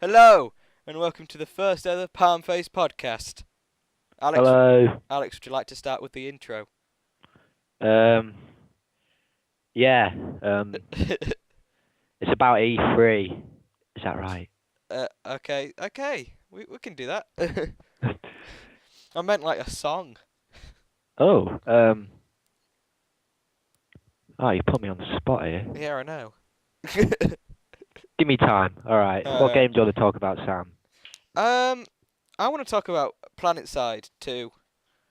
Hello, and welcome to the first ever Palmface podcast. Alex, Hello. Alex, would you like to start with the intro? Um, yeah. Um, it's about E3. Is that right? Okay, we can do that. I meant like a song. Oh. Oh, you put me on the spot here. Yeah, I know. Give me time. All right. What Alright. game do you want to talk about, Sam? Um, I want to talk about PlanetSide 2.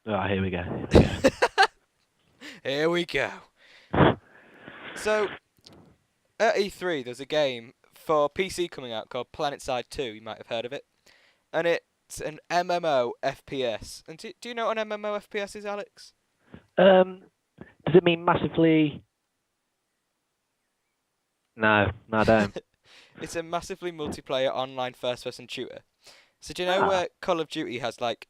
Oh, here we go. Here we go. Here we go. So, at E3, there's a game for PC coming out called PlanetSide 2. You might have heard of it. And it's an MMO FPS. And do you know what an MMO FPS is, Alex? Um, does it mean massively? No, I don't. It's a massively multiplayer online first-person shooter. So do you know Ah, where Call of Duty has like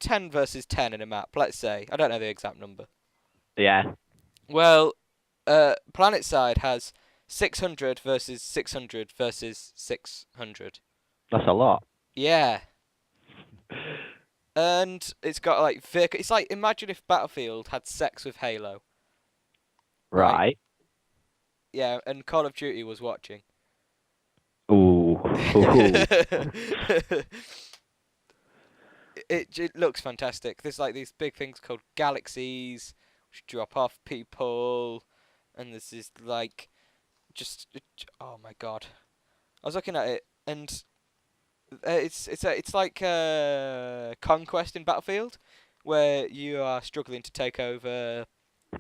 10 versus 10 in a map? Let's say I don't know the exact number. yeah. Well, PlanetSide has 600 versus 600 versus 600. That's a lot. Yeah, and it's got like it's like imagine if Battlefield had sex with Halo, right? Right. Yeah, and Call of Duty was watching. Ooh. Ooh. It looks fantastic. There's like these big things called galaxies, which drop off people, and this is like just oh my god. I was looking at it, and it's like conquest in Battlefield, where you are struggling to take over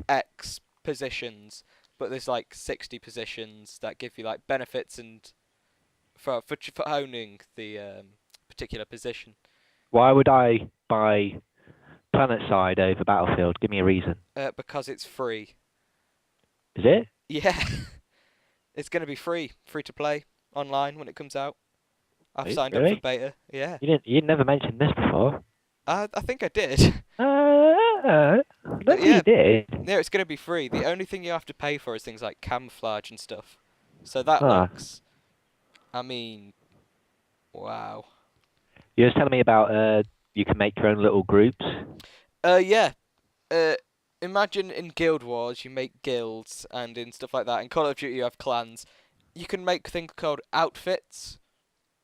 X positions, but there's like 60 positions that give you like benefits and for owning the particular position. Why would I buy PlanetSide over Battlefield? Give me a reason. Because it's free. Is it? Yeah, it's going to be free to play online when it comes out. I've signed up for Really? beta. Yeah, You never mentioned this before. I think I did. I don't But think you yeah, did. yeah, it's going to be free. The only thing you have to pay for is things like camouflage and stuff. So that Ah, looks, I mean, wow. you were telling me about you can make your own little groups. Yeah. Uh, Imagine in Guild Wars you make guilds, and in stuff like that. In Call of Duty you have clans. You can make things called outfits.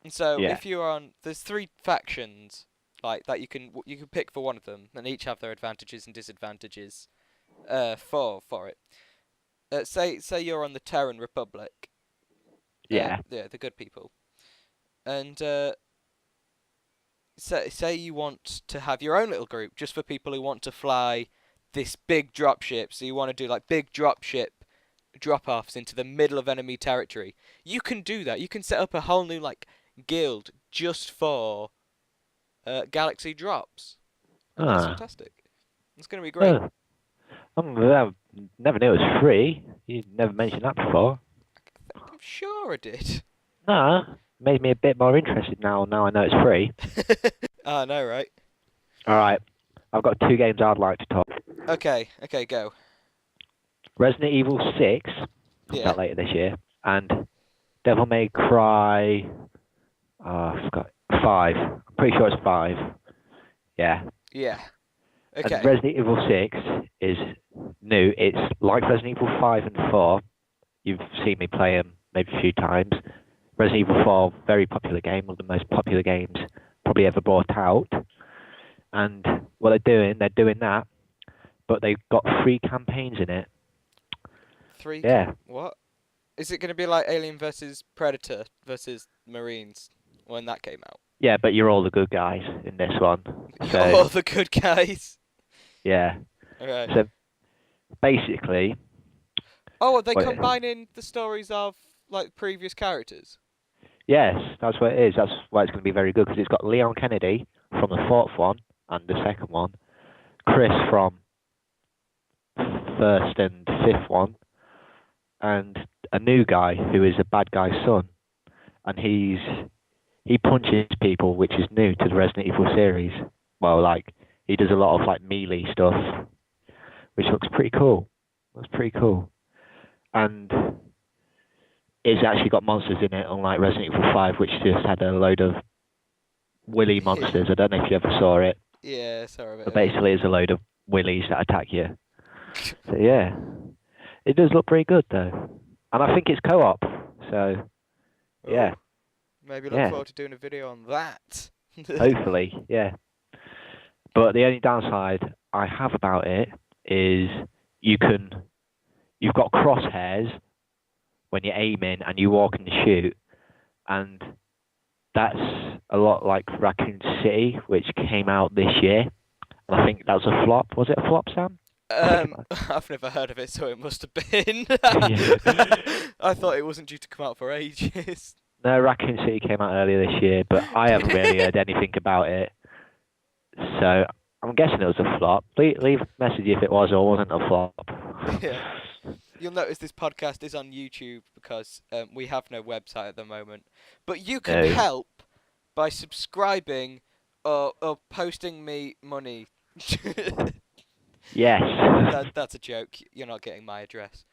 And so Yeah, if you're on, there's three factions like that you can pick for one of them, and each have their advantages and disadvantages. For it. Say you're on the Terran Republic. yeah, Yeah, the good people. And say you want to have your own little group just for people who want to fly this big dropship. So you want to do like big dropship drop-offs into the middle of enemy territory. You can do that. You can set up a whole new like guild just for galaxy drops, and that's ah, fantastic. It's going to be great. oh, I never knew it was free. You never mentioned that before. I'm sure I did. Nah, made me a bit more interested now. Now I know it's free. I know, right? All right, I've got two games I'd like to talk. Okay, go. Resident Evil 6 comes Yeah, out later this year, and Devil May Cry. Oh, I forgot 5. I'm pretty sure it's 5. Yeah. yeah. And Okay, Resident Evil 6 is new. It's like Resident Evil 5 and 4. You've seen me play them maybe a few times. Resident Evil 4, very popular game, one of the most popular games probably ever brought out. And what they're doing that, but they've got 3 campaigns in it. Yeah, what? Is it going to be like Alien versus Predator versus Marines when that came out? yeah, but you're all the good guys in this one. So, You're the good guys. yeah. Okay. So basically, Oh, are they what, combining the stories of like previous characters? yes, that's what it is. That's why it's going to be very good because it's got Leon Kennedy from the fourth one and the second one, Chris from first and fifth one, and a new guy who is a bad guy's son, and he punches people, which is new to the Resident Evil series. Well, like he does a lot of like melee stuff, which looks pretty cool. That's pretty cool. And it's actually got monsters in it, unlike Resident Evil 5, which just had a load of willy Yeah, monsters. I don't know if you ever saw it, yeah, sorry but about it. basically it's a load of willies that attack you. So yeah, it does look pretty good though, and I think it's co-op. So Oh, yeah, maybe look yeah, forward to doing a video on that. hopefully, yeah. But the only downside I have about it is you can you've got crosshairs when you're aiming and you walk and shoot, and that's a lot like Raccoon City, which came out this year. And I think that was a flop. Was it a flop, Sam? I think it was. I've never heard of it, so it must have been. Yeah. I thought it wasn't due to come out for ages. No, Raccoon City came out earlier this year, but I haven't really heard anything about it. So I'm guessing it was a flop. Leave a message if it was or wasn't a flop. Yeah. You'll notice this podcast is on YouTube because we have no website at the moment. But you can No. help by subscribing or posting me money. Yes. That's a joke. You're not getting my address.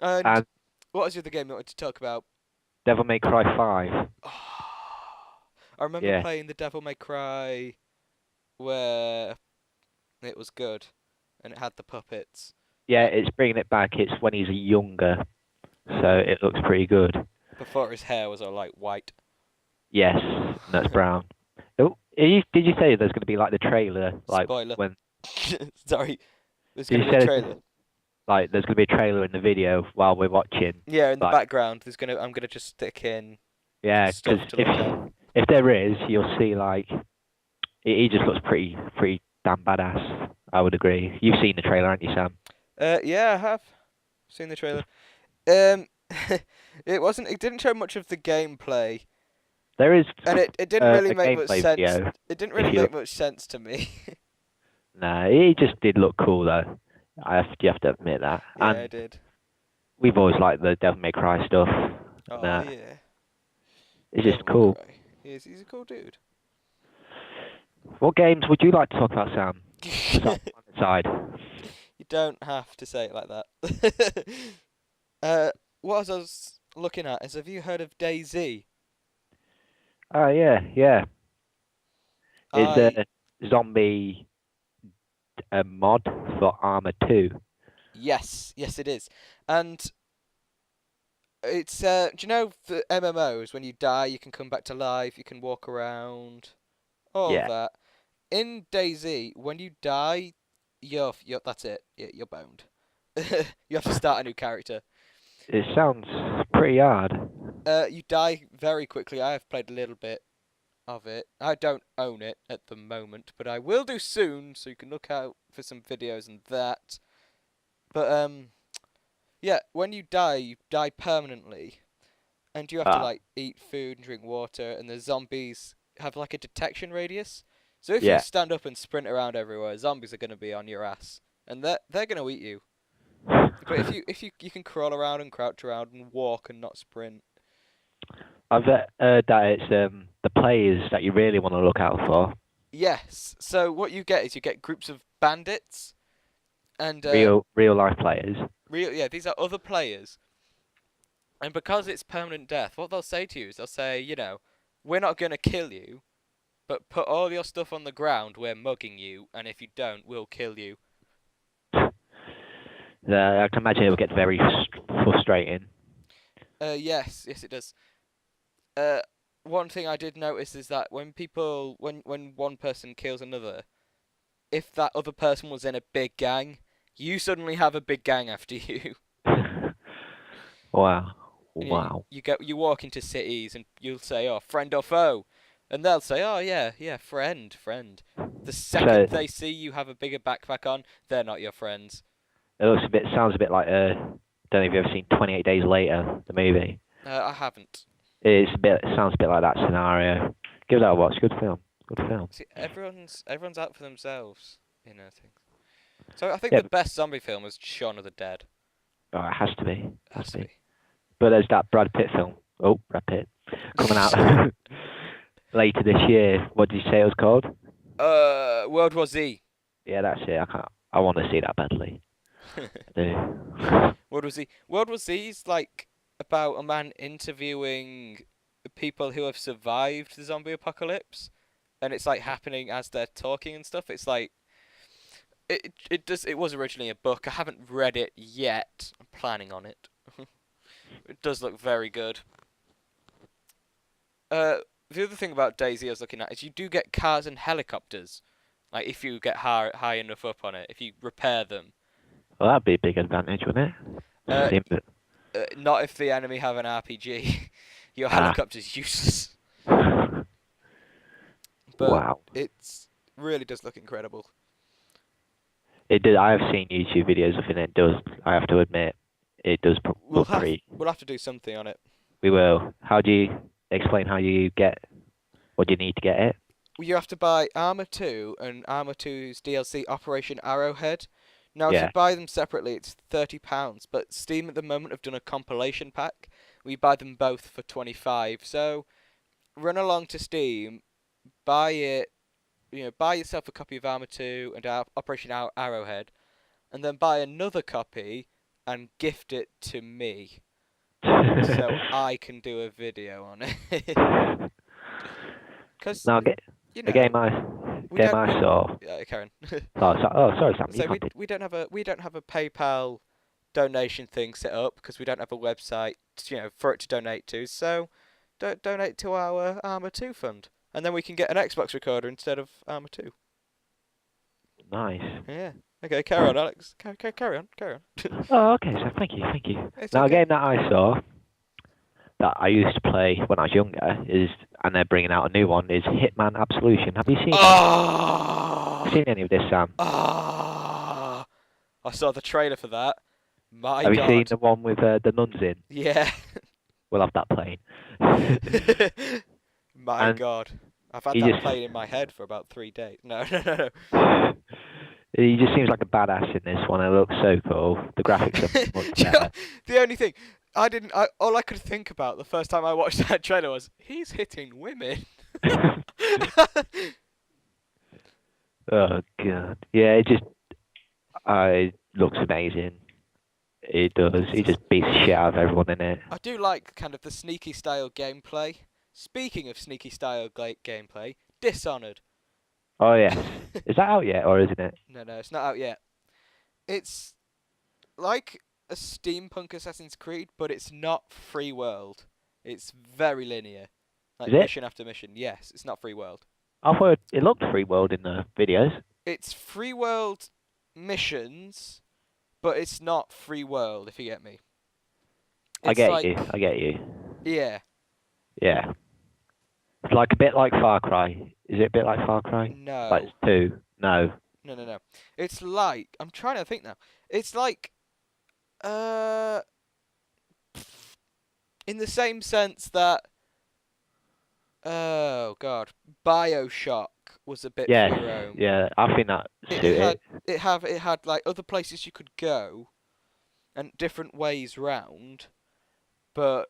And And what was the other game you wanted to talk about? Devil May Cry 5. I remember Yeah. playing the Devil May Cry where it was good and it had the puppets. Yeah, it's bringing it back. It's when he's younger, so it looks pretty good. Before his hair was all like white. Yes, and that's brown. Oh, did you say there's going to be like the trailer, like Spoiler. when? Sorry. There's Did going you to be a say trailer. like there's going to be a trailer in the video while we're watching? Yeah, in the like- background, I'm gonna just stick in Yeah, stuff because to look at. if there is, you'll see like he just looks pretty damn badass. I would agree. You've seen the trailer, haven't you, Sam? Yeah, I have seen the trailer. It didn't show much of the gameplay, There is and it didn't really a make much gameplay sense. video. It didn't if really you make much sense to me. No, he just did look cool though. You have to admit that. Yeah, And I did. we've always liked the Devil May Cry stuff. Oh Nah, yeah. it's just Devil May cool. Cry. He's a cool dude. What games would you like to talk about, Sam? Start on the side. You don't have to say it like that. What I was looking at is, have you heard of DayZ? Oh yeah. It's I- a zombie mod for Arma 2. Yes, it is. And it's do you know the MMOs when you die you can come back to life, you can walk around, all Yeah. of that. In DayZ, when you die, you're that's it. You're boned. You have to start a new character. It sounds pretty hard. You die very quickly. I have played a little bit of it. I don't own it at the moment, but I will do soon, so you can look out for some videos and that. But yeah, when you die permanently, and you have to like eat food and drink water, and the zombies have like a detection radius. So if Yeah. you stand up and sprint around everywhere, zombies are gonna be on your ass, and they're gonna eat you. But if you can crawl around and crouch around and walk and not sprint. I've heard that it's the players that you really want to look out for. Yes. So what you get is you get groups of bandits, and Real life players. these are other players. And because it's permanent death, what they'll say to you is they'll say, we're not gonna kill you, but put all your stuff on the ground. We're mugging you, and if you don't, we'll kill you. I can imagine it will get very frustrating. Yes, it does. One thing I did notice is that when one person kills another, if that other person was in a big gang, you suddenly have a big gang after you. Wow. And Wow. You walk into cities and you'll say, "Oh, friend or foe," and they'll say, "Oh yeah, friend." The second they see you have a bigger backpack on, they're not your friends. It sounds a bit like don't know if you've ever seen 28 Days Later, the movie. I haven't. It sounds a bit like that scenario. Give that a watch. Good film. See, everyone's out for themselves in things. So I think Yeah. the best zombie film was Shaun of the Dead. Oh, it has to be. Has to be. But there's that Brad Pitt film. Oh, Brad Pitt. Coming out later this year. What did you say it was called? World War Z. Yeah, that's it. I want to see that badly. I do. World War Z. World War Z is like about a man interviewing people who have survived the zombie apocalypse, and it's like happening as they're talking and stuff. It's like it was originally a book. I haven't read it yet. I'm planning on it. It does look very good. Uh, the other thing about Daisy I was looking at is you do get cars and helicopters. Like if you get high enough up on it, if you repair them. Well, that'd be a big advantage, wouldn't Uh, it? Seem Not if the enemy have an RPG. Your Ah. helicopter's useless. But Wow. it's really does look incredible. It did. I have seen YouTube videos of it. And it does. I have to admit, it does look pretty. We'll have to do something on it. We will. How do you explain how you get? What do you need to get it? You have to buy Armour 2 and Armour 2's DLC Operation Arrowhead. Now, if you Yeah. buy them separately, it's £30, but Steam at the moment have done a compilation pack. We buy them both for 25. So, run along to Steam, buy it, buy yourself a copy of Armour 2 and Operation Arrowhead, and then buy another copy and gift it to me, so I can do a video on it. Because, Now, you the know, game I saw. Karen. Sorry, Sam. So You continue. we don't have a PayPal donation thing set up because we don't have a website, for it to donate to. So don't donate to our Armour 2 fund, and then we can get an Xbox recorder instead of Armour 2. Nice. Yeah. Okay, carry on, Alex. Carry on. Oh, okay. So thank you. It's Now, okay. a game that I saw that I used to play when I was younger and they're bringing out a new one, is Hitman Absolution. Have you seen Oh! seen any of this, Sam? Ah! I saw the trailer for that. My Have God. you seen the one with the nuns in? Yeah. We'll have that playing. My And God. I've had he that just- playing in my head for about 3 days. No. He just seems like a badass in this one. It looks so cool. The graphics are much better. The only thing all I could think about the first time I watched that trailer was he's hitting women. Oh god. Yeah, it looks amazing. It does. He just beats the shit out of everyone in it. I do like kind of the sneaky style gameplay. Speaking of sneaky style gameplay, Dishonored. Oh yeah. Is that out yet, or isn't it? No, it's not out yet. It's like a steampunk Assassin's Creed, but it's not free world. It's very linear. Like Is it? mission after mission. Yes, it's not free world. I thought it looked free world in the videos. It's free world missions, but it's not free world, if you get me. I It's get like, you. I get you. Yeah. Yeah. It's like a bit like Far Cry. Is it a bit like Far Cry? No. Like it's 2? No. No. It's like, I'm trying to think now. It's like, in the same sense that, oh God, BioShock was a bit free Yeah. roam. Yeah. I think that suited. It had like other places you could go, and different ways round, but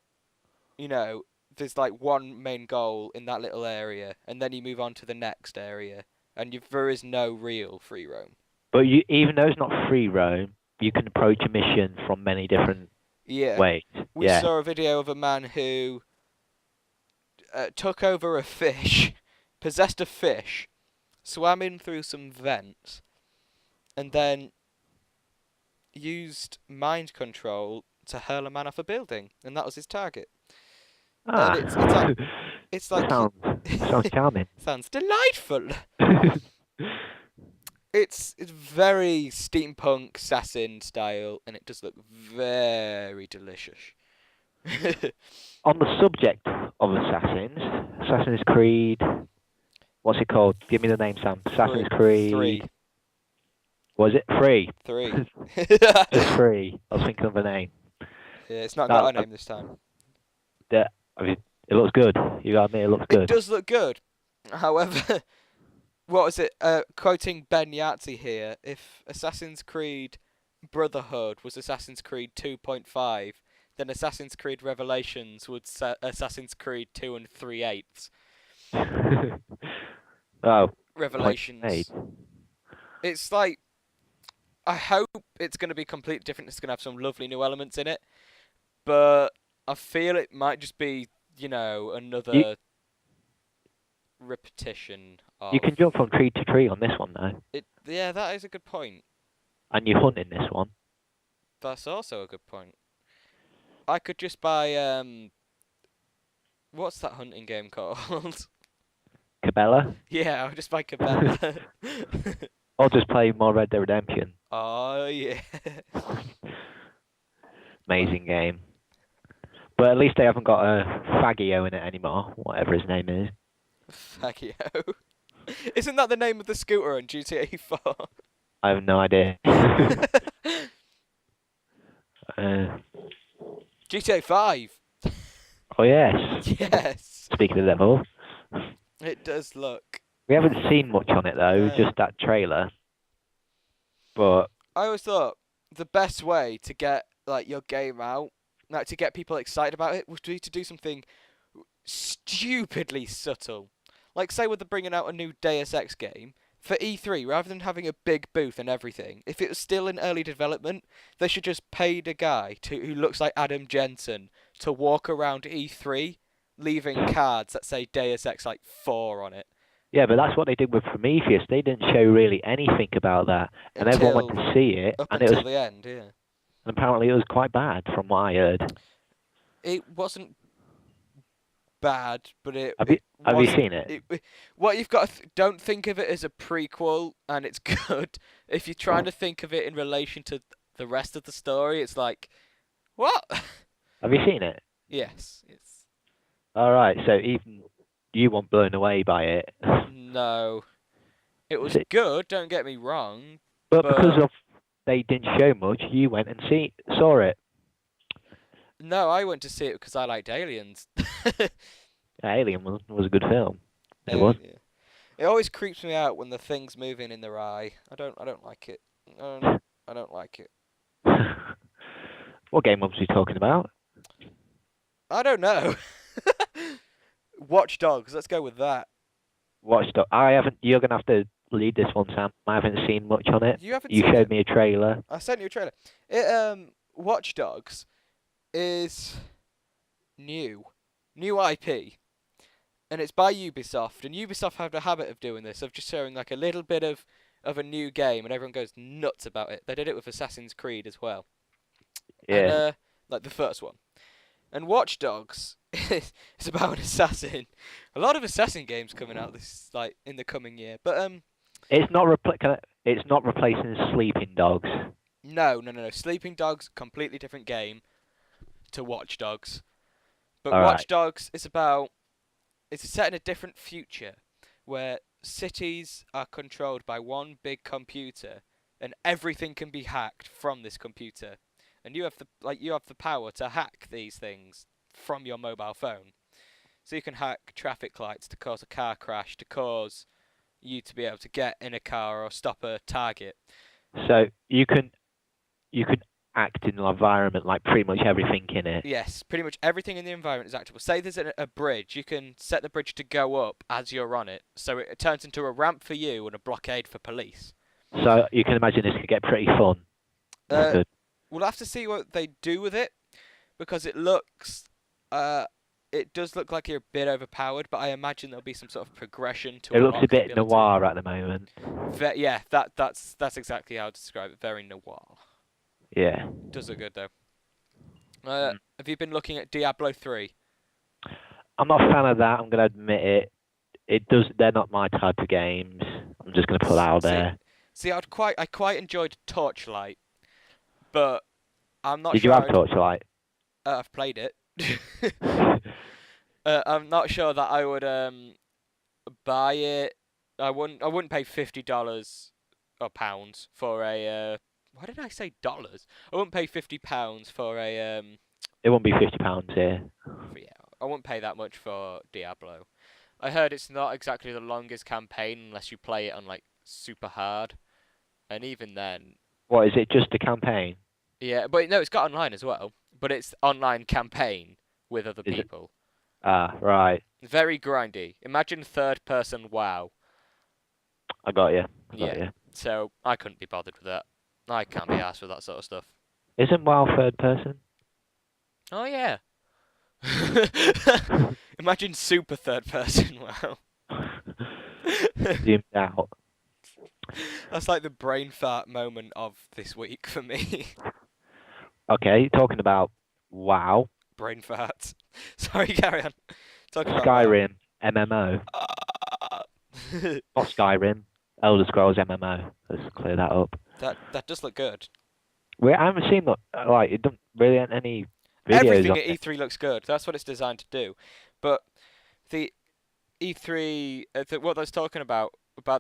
there's like one main goal in that little area, and then you move on to the next area, and there is no real free roam. But even though it's not free roam, you can approach a mission from many different ways. We Yeah. saw a video of a man who took over a fish, possessed a fish, swam in through some vents, and then used mind control to hurl a man off a building, and that was his target. Ah. And it's like sounds charming. sounds delightful. It's very steampunk assassin style, and it does look very delicious. On the subject of Assassin's Creed, what's it called? Give me the name, Sam. Assassin's Creed. 3. Was it 3? 3. Just 3. I was thinking of a name. Yeah, it's not got a name this time. It looks good. You gotta admit, it looks good. It does look good. However, what was it? Quoting Ben Yahtzee here, if Assassin's Creed Brotherhood was Assassin's Creed 2.5, then Assassin's Creed Revelations would Assassin's Creed 2 3/8. Oh. Revelations. 0.8. It's like I hope it's going to be completely different. It's going to have some lovely new elements in it, but I feel it might just be, You another repetition you of can jump from tree to tree on this one though, it. Yeah, that is a good point. and you hunt in this one. That's also a good point. I could just buy what's that hunting game called? Cabela, Yeah, I'll just buy Cabela. or just play more Red Dead Redemption. Oh yeah. Amazing game. But at least they haven't got a Fagio in it anymore, whatever his name is. Fagio. Isn't that the name of the scooter on GTA 4? I have no idea. uh, GTA 5. oh yes. Yes. Speaking of the devil, It does look. we haven't seen much on it though, No. just that trailer. But I always thought the best way to get like your game out, like to get people excited about it, would be to do something stupidly subtle. Like say with the bringing out a new Deus Ex game for E3, rather than having a big booth and everything. If it was still in early development, they should just paid a guy who looks like Adam Jensen to walk around E3, leaving cards that say Deus Ex like 4 on it. yeah, but that's what they did with Prometheus. They didn't show really anything about that, and everyone went to see it, Up and it until was the end, yeah. and apparently it was quite bad from what I heard. It wasn't bad, but Have you wasn't. seen it? What you've got to don't think of it as a prequel, and it's good. If you're trying to think of it in relation to the rest of the story, it's like, what? Have you seen it? Yes, it's All right, so even you weren't blown away by it. no. It was See- good. Don't get me wrong. But But- because of they didn't show much, you went and saw it. No, I went to see it because I liked aliens. Alien was a good film. It was. Yeah. It always creeps me out when the thing's moving in their eye. I don't like it. I don't like it. What game was he talking about? I don't know. Watch Dogs. Let's go with that. Watch Dogs. I haven't. You're gonna have to lead this one, Sam. I haven't seen much on it. You haven't You seen showed it? me a trailer. I sent you a trailer. It Watch Dogs is new IP, and it's by Ubisoft. And Ubisoft have a habit of doing this, of just showing like a little bit of a new game, and everyone goes nuts about it. They did it with Assassin's Creed as well. Yeah. And, like the first one. And Watch Dogs is about an assassin. A lot of assassin games coming out this like in the coming year, but It's not It's not replacing Sleeping Dogs. no. Sleeping Dogs, completely different game to Watch Dogs. But All Watch right. Dogs is it's set in a different future where cities are controlled by one big computer and everything can be hacked from this computer. And you have the power to hack these things from your mobile phone. So you can hack traffic lights to cause a car crash, to cause you to be able to get in a car or stop a target. So you can act in an environment like pretty much everything in it. Yes, pretty much everything in the environment is actionable. Say there's a bridge, you can set the bridge to go up as you're on it, so it turns into a ramp for you and a blockade for police. So you can imagine this could get pretty fun. That's good. We'll have to see what they do with it, because it does look like you're a bit overpowered, but I imagine there'll be some sort of progression to It looks a unlock the bit ability. noir at the moment. Yeah, that's exactly how to describe it. Very noir. Yeah. Does look good though. Have you been looking at Diablo 3? I'm not a fan of that. I'm going to admit it. They're not my type of games. I'm just going to put that out there. See, I quite enjoyed Torchlight, but I'm not Did sure. you have Torchlight? I've played it. I'm not sure that I would buy it. I wouldn't pay $50 or pounds for a. Why did I say dollars? I wouldn't pay £50 for a. It won't be £50 here. Yeah, I wouldn't pay that much for Diablo. I heard it's not exactly the longest campaign unless you play it on like super hard, and even then. What, is it just a campaign? Yeah, but no, it's got online as well. But it's online campaign with other Is it? people. Ah, right. Very grindy. Imagine third person WoW. I got you. Yeah. So I couldn't be bothered with that. I can't be arsed with that sort of stuff. Isn't WoW third person? Oh yeah. Imagine super third person. Wow. Zoomed out. That's like the brain fart moment of this week for me. Okay, talking about WoW, Brain fart. Sorry, carry on. Talking about WoW. Skyrim MMO. Ah. Not Skyrim, Elder Scrolls MMO. Let's clear that up. that does look good. I haven't seen like it don't really any videos Everything on at it. E3 looks good. That's what it's designed to do. But the E3, what I was talking about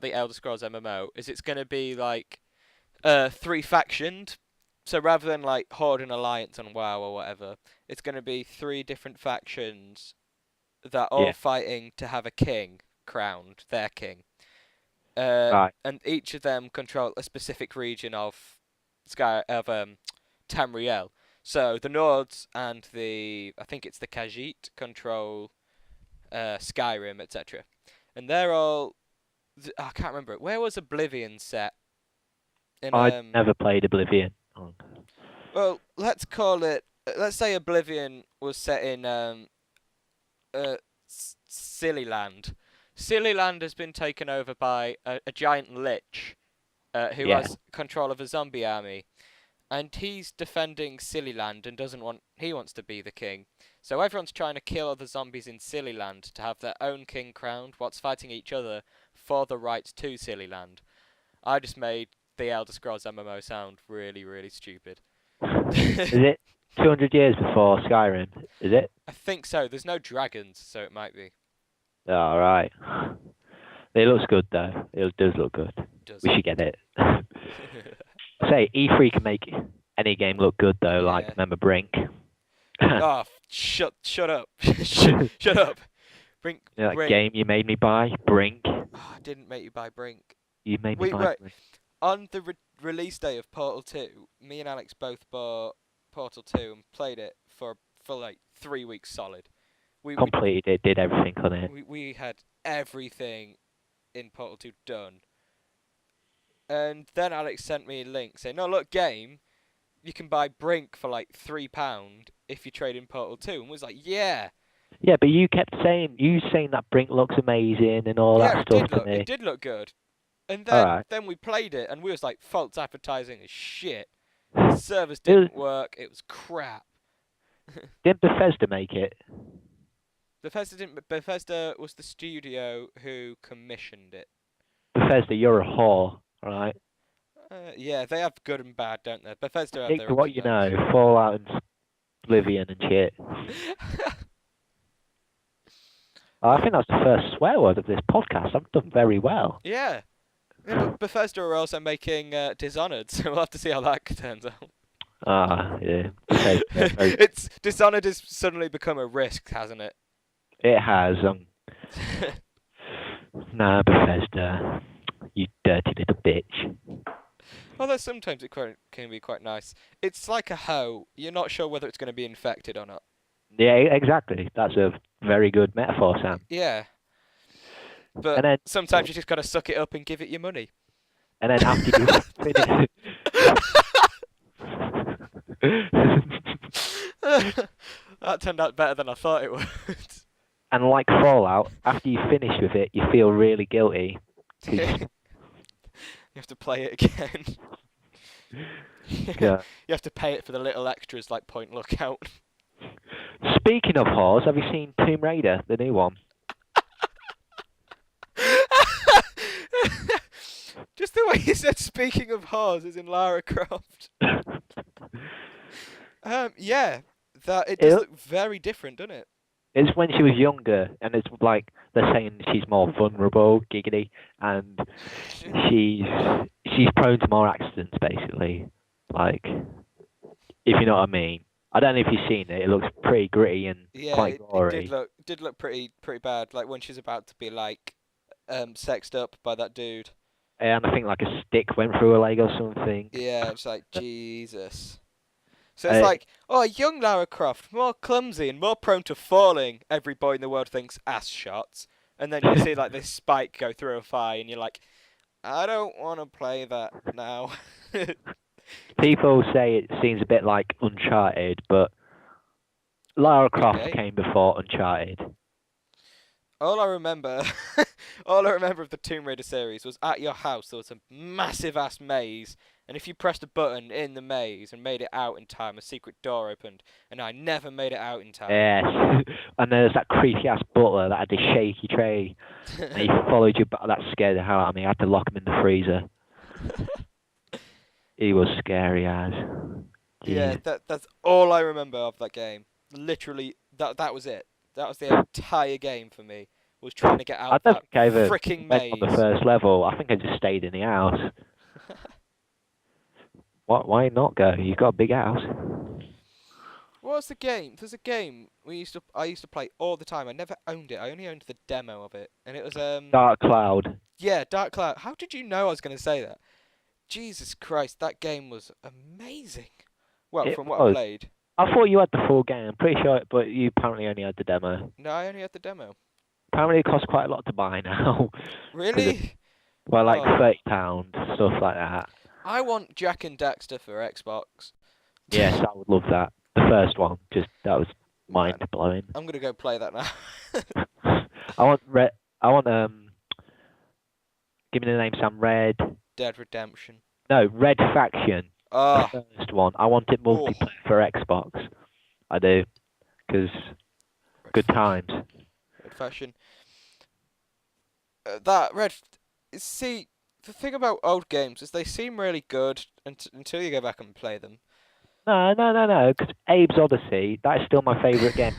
the Elder Scrolls MMO is it's going to be like three factioned. So rather than like Horde and Alliance on WoW or whatever, it's going to be three different factions that are all Yeah, fighting to have a king crowned, their king. right. And each of them control a specific region of Tamriel. So the Nords and I think it's the Khajiit control Skyrim, etc. And they're all I can't remember it. Where was Oblivion set? In I never played Oblivion. Oh. well, let's call it. Let's say Oblivion was set in Silly Land. Silly Land has been taken over by a giant lich who Yeah. has control of a zombie army, and he's defending Silly Land and doesn't want. He wants to be the king. So everyone's trying to kill other zombies in Silly Land to have their own king crowned, whilst fighting each other for the rights to Silly Land. I just made the Elder Scrolls MMO sound really, really stupid. Is it 200 years before Skyrim? Is it? I think so. There's no dragons, so it might be. Oh, right. It looks good though. It does look good. Does We should get it. Say E3 can make any game look good though. Like Yeah. remember Brink? Oh, shut up. Shut up. Brink. Yeah, that Brink. game you made me buy, Brink. Oh, I didn't make you buy Brink. You made me Wait, buy right. Brink. On the release day of Portal 2, me and Alex both bought Portal 2 and played it for like 3 weeks solid. We Completed it, did everything on it. we had everything in Portal 2 done. And then Alex sent me a link saying, "No, look, game, you can buy Brink for like £3 if you trade in Portal 2." And was like, "Yeah, Yeah, but you kept saying that Brink looks amazing and all yeah, that stuff to it me. did look good." And Alright. then we played it, and we was like, false advertising is shit. The servers didn't work. It was crap. Didn't Bethesda make it? Bethesda didn't. Bethesda was the studio who commissioned it. Bethesda, you're a whore, right? Yeah, they have good and bad, don't they? Bethesda have Stick their to ups what and you downs. know, Fallout and Oblivion and shit. I think that's the first swear word of this podcast. I've done very well. Yeah. But Bethesda are also making Dishonored, so we'll have to see how that turns out. Yeah. Bethesda, It's Dishonored has suddenly become a risk, hasn't it? it has. Nah, Bethesda, you dirty little bitch. Although sometimes it can be quite nice. It's like a hoe. You're not sure whether it's going to be infected or not. Yeah, exactly. That's a very good metaphor, Sam. Yeah. And But then, sometimes you just got to suck it up and give it your money. and then after you finish, That turned out better than I thought it would. and like Fallout, after you finish with it, you feel really guilty. You have to play it again. Yeah. You have to pay it for the little extras like Point Lookout. Speaking of whores, have you seen Tomb Raider, the new one? Just the way you said "speaking of whores" is in Lara Croft. Yeah, that it does look very different, doesn't it? It's when she was younger, and it's like they're saying she's more vulnerable, giggity, and she's prone to more accidents, basically. Like, if you know what I mean. I don't know if you've seen it. It looks pretty gritty and Yeah, quite it gory. did look pretty bad. Like when she's about to be like sexed up by that dude. And I think like a stick went through her leg or something. Yeah, it's like Jesus. So it's like, oh, young Lara Croft, more clumsy and more prone to falling. Every boy in the world thinks ass shots, and then you see like this spike go through her thigh, and you're like, I don't want to play that now. People say it seems a bit like Uncharted, but Lara Good Croft game. came before Uncharted. All I remember, all I remember of the Tomb Raider series was at your house there was a massive ass maze, and if you pressed a button in the maze and made it out in time, a secret door opened, and I never made it out in time. Yes. And there's that creepy ass butler that had this shaky tray, and he followed you back. That scared the hell out of me. I had to lock him in the freezer. He was scary as. Yeah, Jeez. that's all I remember of that game. Literally, that was it. That was the entire game for me. Was trying to get I out don't that think I ever freaking went on the maze. first level. I think I just stayed in the house. Why not go? You've got a big house. What was the game? There's a game I used to play all the time. I never owned it. I only owned the demo of it, and it was Dark Cloud. yeah, Dark Cloud. How did you know I was going to say that? Jesus Christ, that game was amazing. Well, It from what I was. played. I thought you had the full game. I'm pretty sure, but you apparently only had the demo. No, I only had the demo. Apparently, it costs quite a lot to buy now. Really? Well, like Oh. £30, stuff like that. I want Jack and Daxter for Xbox. Yes, I would love that. The first one, that was Man, mind blowing. I'm gonna go play that now. I want red. I want Give me the name, Sam. Red. Dead Redemption. No, Red Faction. Ah, The first one. I want it Oh. multiplayer for Xbox. I do, because good times. Red Fashion. That Red. See, the thing about old games is they seem really good until you go back and play them. No, because Abe's Odyssey, that is still my favourite game.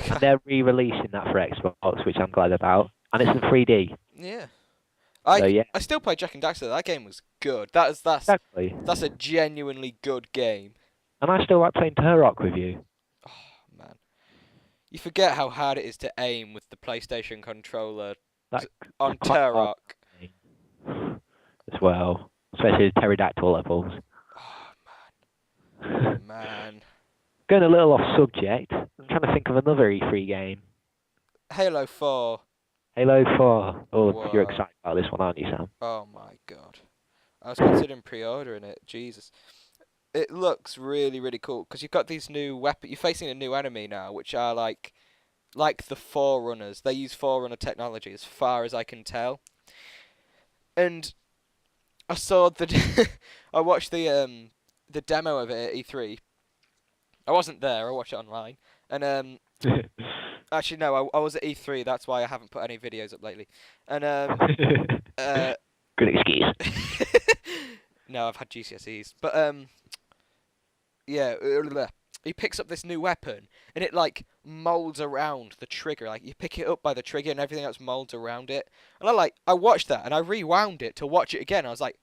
And they're re-releasing that for Xbox, which I'm glad about. And it's in 3D. Yeah. So, yeah. I still play Jack and Daxter. That game was good. That's Exactly. that's a genuinely good game. And I still like playing Turok with you. Oh man, you forget how hard it is to aim with the PlayStation controller That, on quite hard Turok. as well. Especially the pterodactyl levels. Oh man. Going a little off subject, I'm trying to think of another E3 game. Halo 4. Halo 4. Oh, Whoa. you're excited about this one, aren't you, Sam? Oh my god. I was considering pre-ordering it. Jesus. It looks really, really cool because you've got these new weapons. You're facing a new enemy now, which are like the Forerunners. They use Forerunner technology, as far as I can tell. And I saw I watched the demo of it at E3. I wasn't there. I watched it online. And actually no, I was at E3. That's why I haven't put any videos up lately. And Good excuse. no, I've had GCSEs. But yeah, he picks up this new weapon and it like molds around the trigger. Like you pick it up by the trigger and everything else molds around it. And I watched that and I rewound it to watch it again. I was like,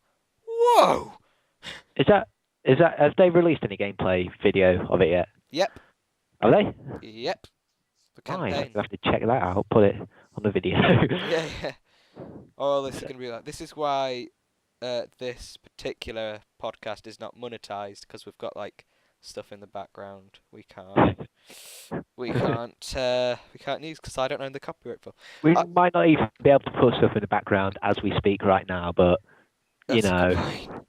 whoa! Is that have they released any gameplay video of it yet? Yep. Have they? Yep. The Nice. campaign. I'll have to check that out. Put it on the video. Yeah. Oh, this is gonna be like. This is why this particular podcast is not monetized because we've got like stuff in the background. We can't use because I don't own the copyright for. We might not even be able to put stuff in the background as we speak right now, but you know. Fine.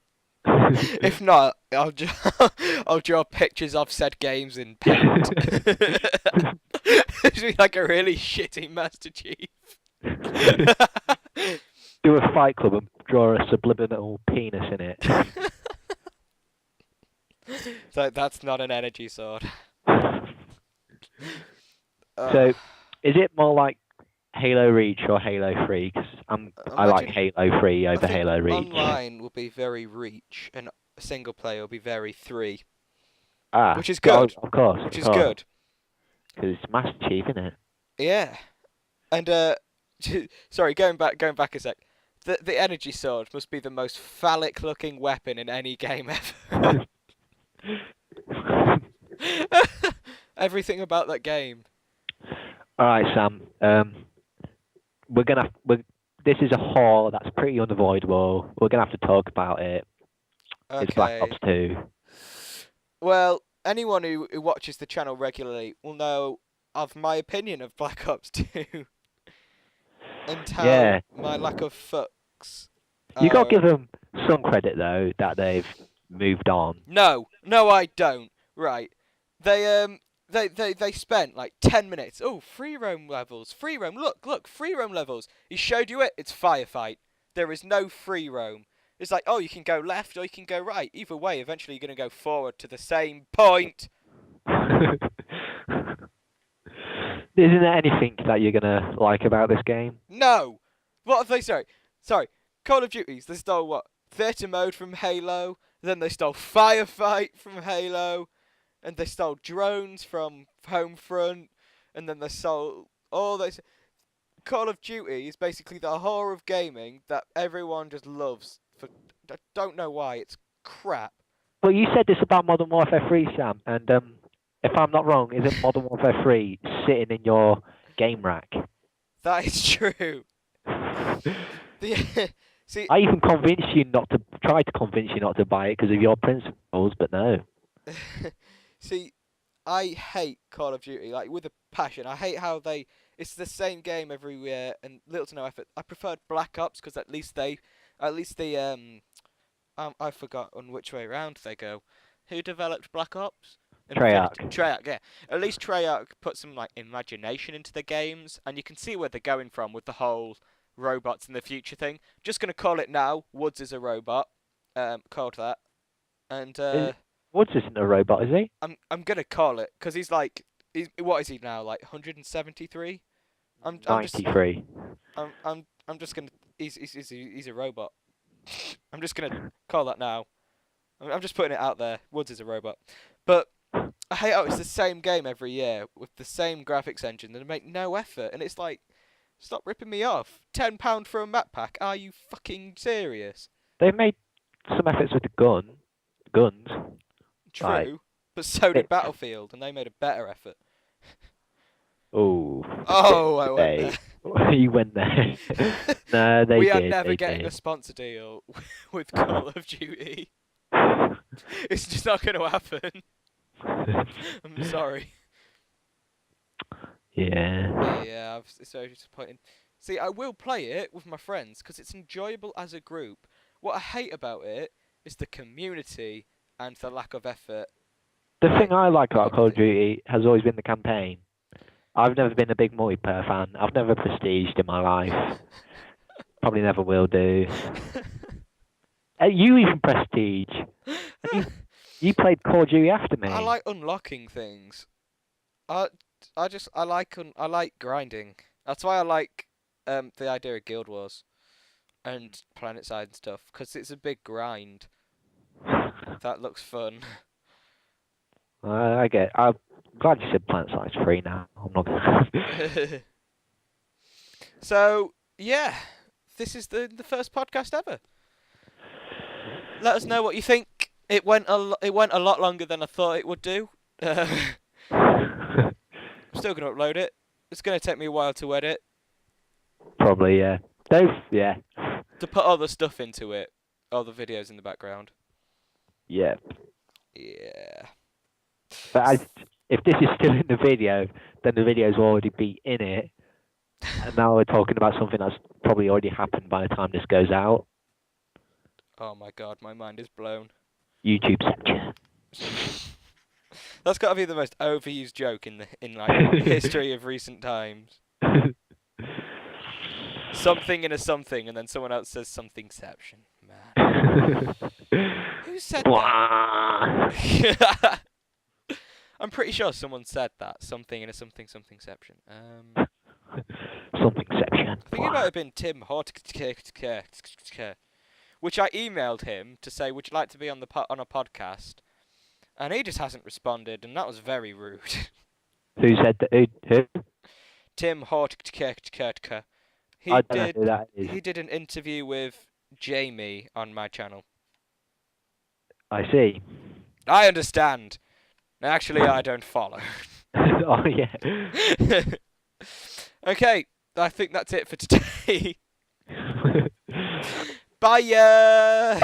If not, I'll draw pictures of said games in paint. It'd be like a really shitty Master Chief. Do a Fight Club and draw a subliminal penis in it. So that's not an energy sword. So, is it more like Halo Reach or Halo 3? Because I like Halo 3 over Halo Reach. Online will be very Reach, and single player will be very 3. Ah, which is good. Of course. Which is good. Because it's Master Chief, isn't it? Yeah. And sorry, going back a sec. The energy sword must be the most phallic looking weapon in any game ever. Everything about that game. All right, Sam. This is a haul that's pretty unavoidable. We're gonna have to talk about it. Okay. It's Black Ops 2. Well, anyone who watches the channel regularly will know of my opinion of Black Ops 2. And how my lack of fucks. You got to give them some credit though that they've moved on. No, I don't. Right. They spent like 10 minutes. Oh, free roam levels. Free roam. Look, free roam levels. He showed you it. It's firefight. There is no free roam. It's like, oh, you can go left or you can go right. Either way, eventually you're going to go forward to the same point. Isn't there anything that you're gonna like about this game? No. What have they? Sorry. Call of Duty's. They stole what? Theatre mode from Halo. Then they stole firefight from Halo. And they stole drones from Homefront, and then they stole all this. Call of Duty is basically the horror of gaming that everyone just loves. I don't know why. It's crap. Well, you said this about Modern Warfare 3, Sam, and if I'm not wrong, isn't Modern Warfare 3 sitting in your game rack? That is true. See, I even tried to convince you not to buy it because of your principles, but no. see, I hate Call of Duty like with a passion. I hate how it's the same game everywhere and little to no effort. I preferred Black Ops because at least they I forgot on which way around they go. Who developed Black Ops? Treyarch. Treyarch, yeah. At least Treyarch put some like imagination into the games, and you can see where they're going from with the whole robots in the future thing. Just gonna call it now. Woods is a robot. Called that, and Woods isn't a robot, is he? I'm gonna call it because he's what is he now, like 173? I'm just 93. I'm just gonna he's a robot. I'm just gonna call that now. I'm just putting it out there. Woods is a robot, but I hate how it's the same game every year with the same graphics engine and they make no effort. And it's like, stop ripping me off. £10 for a map pack? Are you fucking serious? They've made some efforts with the guns. True, Right. but so did Battlefield, and they made a better effort. Oh. I went there. You went there. No, they We did. are never they getting did. a sponsor deal with Call of Duty. It's just not going to happen. I'm sorry. Yeah. Yeah, it's so disappointing. See, I will play it with my friends because it's enjoyable as a group. What I hate about it is the community and the lack of effort. The thing I like about Call of Duty has always been the campaign. I've never been a big multiplayer fan. I've never prestiged in my life. Probably never will do. You even prestige. You played Call of Duty after me. I like unlocking things. I like grinding. That's why I like the idea of Guild Wars and PlanetSide and stuff because it's a big grind. That looks fun. I get. I'm glad you said PlanetSide's free now. I'm not gonna. So yeah, this is the first podcast ever. Let us know what you think. It went a lot longer than I thought it would do. I'm still gonna upload it. It's gonna take me a while to edit. Probably, yeah. Yeah. To put all the stuff into it, all the videos in the background. Yeah. Yeah. But if this is still in the video, then the video's already be in it. And now we're talking about something that's probably already happened by the time this goes out. Oh my god, my mind is blown. YouTube sector. That's got to be the most overused joke in like history of recent times. Something in a something, and then someone else says somethingception. Man, who said that? I'm pretty sure someone said that. Something in a somethingception. Somethingception. I think it might have been Tim Hortker, which I emailed him to say, would you like to be on a podcast? And he just hasn't responded, and that was very rude. Who said that? Who? Tim Hortker. I don't know who that is. He did an interview with Jamie on my channel. I see. I understand. Actually, I don't follow. Oh, yeah. Okay, I think that's it for today. Bye. Bye.